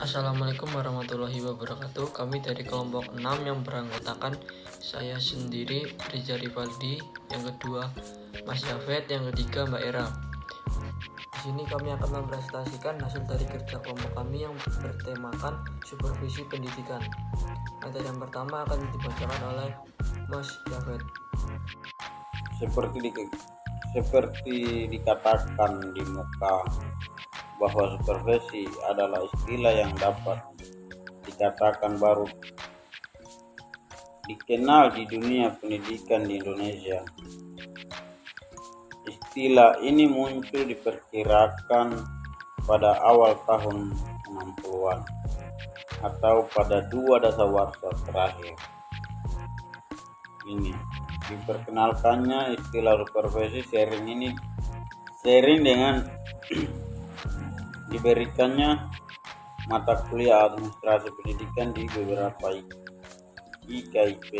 Assalamualaikum warahmatullahi wabarakatuh. Kami dari kelompok 6 yang beranggotakan saya sendiri, Riza Rivaldi, yang kedua Mas Yafet, yang ketiga Mbak Era. Di sini kami akan mempresentasikan hasil dari kerja kelompok kami yang bertemakan supervisi pendidikan. Materi yang pertama akan dibacakan oleh Mas Yafet. Seperti dikatakan di muka bahwa supervisi adalah istilah yang dapat dikatakan baru dikenal di dunia pendidikan di Indonesia. Istilah ini muncul diperkirakan pada awal tahun 60-an atau pada 2 dasawarsa terakhir. Ini diperkenalkannya istilah supervisi sering dengan diberikannya mata kuliah administrasi pendidikan di beberapa IKIP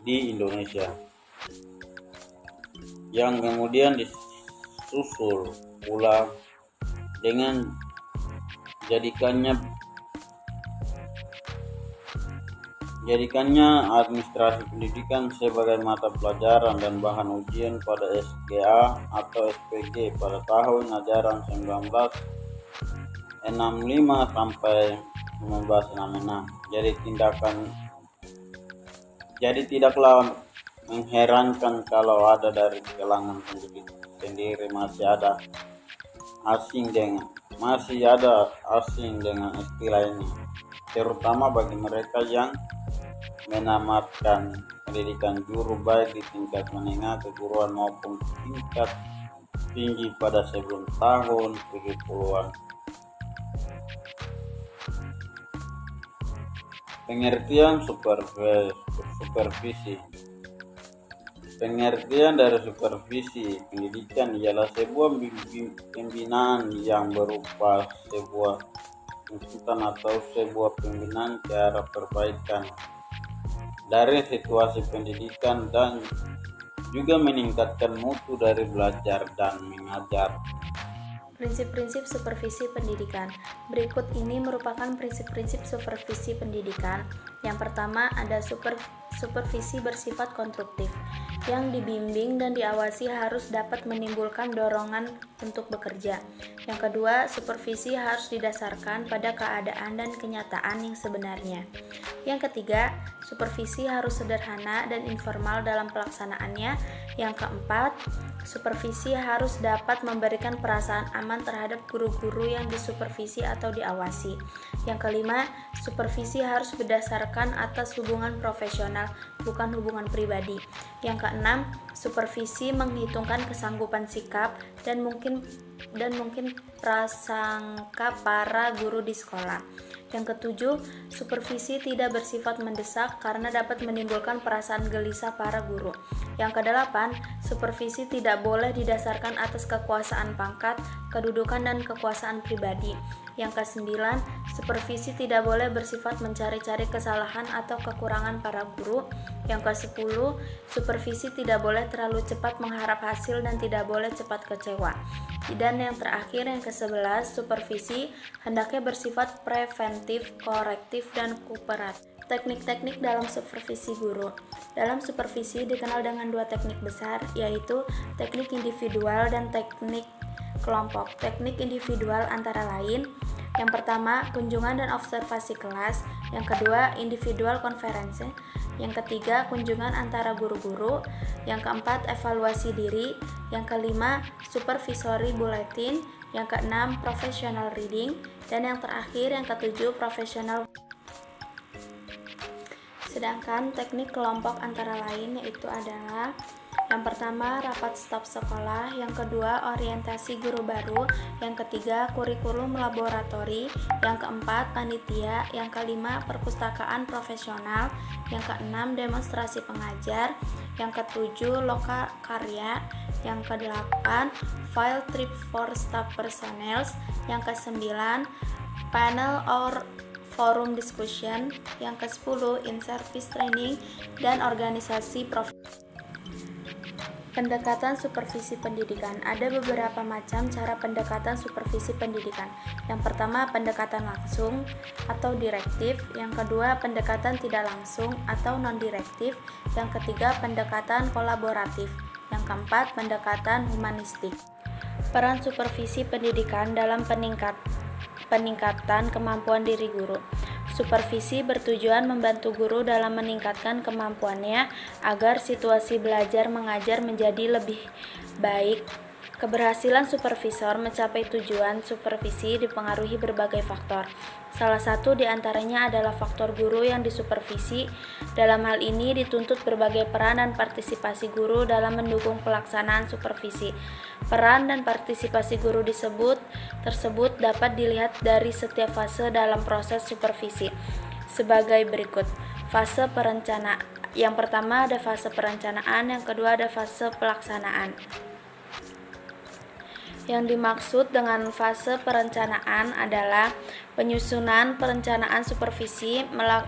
di Indonesia, yang kemudian disusul pula dengan jadikannya administrasi pendidikan sebagai mata pelajaran dan bahan ujian pada SGA atau SPG pada tahun ajaran 1965 sampai 1966. Jadi tidaklah mengherankan kalau ada dari kalangan pendidik sendiri masih ada asing dengan istilah ini, terutama bagi mereka yang menamatkan pendidikan guru baik di tingkat menengah keguruan maupun tingkat tinggi pada sebelum tahun 70-an. Pengertian supervisi. Pengertian dari supervisi pendidikan ialah sebuah pembinaan yang berupa sebuah tuntutan atau sebuah pembinaan ke arah perbaikan dari situasi pendidikan dan juga meningkatkan mutu dari belajar dan mengajar. Prinsip-prinsip supervisi pendidikan. Berikut ini merupakan prinsip-prinsip supervisi pendidikan. Yang pertama ada supervisi bersifat konstruktif. Yang dibimbing dan diawasi harus dapat menimbulkan dorongan untuk bekerja. Yang kedua, supervisi harus didasarkan pada keadaan dan kenyataan yang sebenarnya. Yang ketiga, supervisi harus sederhana dan informal dalam pelaksanaannya. Yang keempat, supervisi harus dapat memberikan perasaan aman terhadap guru-guru yang disupervisi atau diawasi. Yang kelima, supervisi harus berdasarkan atas hubungan profesional, bukan hubungan pribadi. Yang keenam, supervisi menghitungkan kesanggupan sikap dan mungkin prasangka para guru di sekolah. Yang ketujuh, supervisi tidak bersifat mendesak karena dapat menimbulkan perasaan gelisah para guru. Yang kedelapan, supervisi tidak boleh didasarkan atas kekuasaan pangkat, kedudukan, dan kekuasaan pribadi. Yang kesembilan, supervisi tidak boleh bersifat mencari-cari kesalahan atau kekurangan para guru. Yang kesepuluh, supervisi tidak boleh terlalu cepat mengharap hasil dan tidak boleh cepat kecewa. Dan yang terakhir, yang ke-11, supervisi hendaknya bersifat preventif, korektif, dan kooperatif. Teknik-teknik dalam supervisi guru. Dalam supervisi dikenal dengan 2 teknik besar, yaitu teknik individual dan teknik kelompok. Teknik individual antara lain: yang pertama, kunjungan dan observasi kelas; yang kedua, individual konferensi; yang ketiga, kunjungan antara guru-guru; yang keempat, evaluasi diri; yang kelima, supervisory bulletin; yang keenam, professional reading; dan yang terakhir, yang ketujuh, professional. Sedangkan teknik kelompok antara lain yaitu adalah: yang pertama, rapat staf sekolah; yang kedua, orientasi guru baru; yang ketiga, kurikulum laboratori; yang keempat, panitia; yang kelima, perpustakaan profesional; yang keenam, demonstrasi pengajar; yang ketujuh, loka karya; yang kedelapan, field trip for staff personnel; yang kesembilan, panel or forum discussion; yang ke-10, in-service training dan organisasi Pendekatan supervisi pendidikan. Ada beberapa macam cara pendekatan supervisi pendidikan. Yang pertama, pendekatan langsung atau direktif. Yang kedua, pendekatan tidak langsung atau non-direktif. Yang ketiga, pendekatan kolaboratif. Yang keempat, pendekatan humanistik. Peran supervisi pendidikan dalam peningkatan kemampuan diri guru. Supervisi bertujuan membantu guru dalam meningkatkan kemampuannya agar situasi belajar mengajar menjadi lebih baik. Keberhasilan supervisor mencapai tujuan supervisi dipengaruhi berbagai faktor. Salah satu di antaranya adalah faktor guru yang disupervisi. Dalam hal ini dituntut berbagai peran dan partisipasi guru dalam mendukung pelaksanaan supervisi. Peran dan partisipasi guru tersebut dapat dilihat dari setiap fase dalam proses supervisi. Sebagai berikut. Fase perencanaan. Yang pertama ada fase perencanaan, yang kedua ada fase pelaksanaan. Yang dimaksud dengan fase perencanaan adalah penyusunan perencanaan supervisi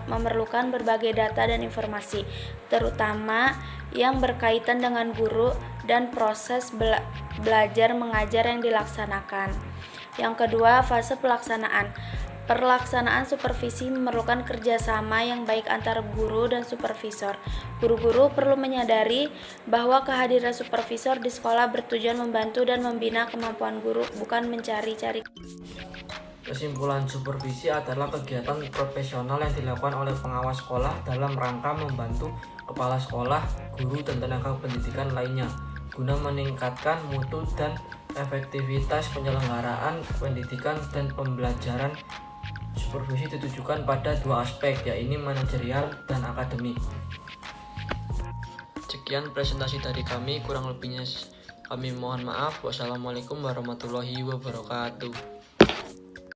memerlukan berbagai data dan informasi, terutama yang berkaitan dengan guru dan proses belajar mengajar yang dilaksanakan. Yang kedua, fase pelaksanaan. Pelaksanaan supervisi memerlukan kerjasama yang baik antara guru dan supervisor. Guru-guru perlu menyadari bahwa kehadiran supervisor di sekolah bertujuan membantu dan membina kemampuan guru, bukan mencari-cari. Kesimpulan, supervisi adalah kegiatan profesional yang dilakukan oleh pengawas sekolah dalam rangka membantu kepala sekolah, guru, dan tenaga pendidikan lainnya guna meningkatkan mutu dan efektivitas penyelenggaraan pendidikan dan pembelajaran. Supervisi ditujukan pada dua aspek, yaitu manajerial dan akademik. Sekian presentasi dari kami, kurang lebihnya kami mohon maaf. Wassalamualaikum warahmatullahi wabarakatuh.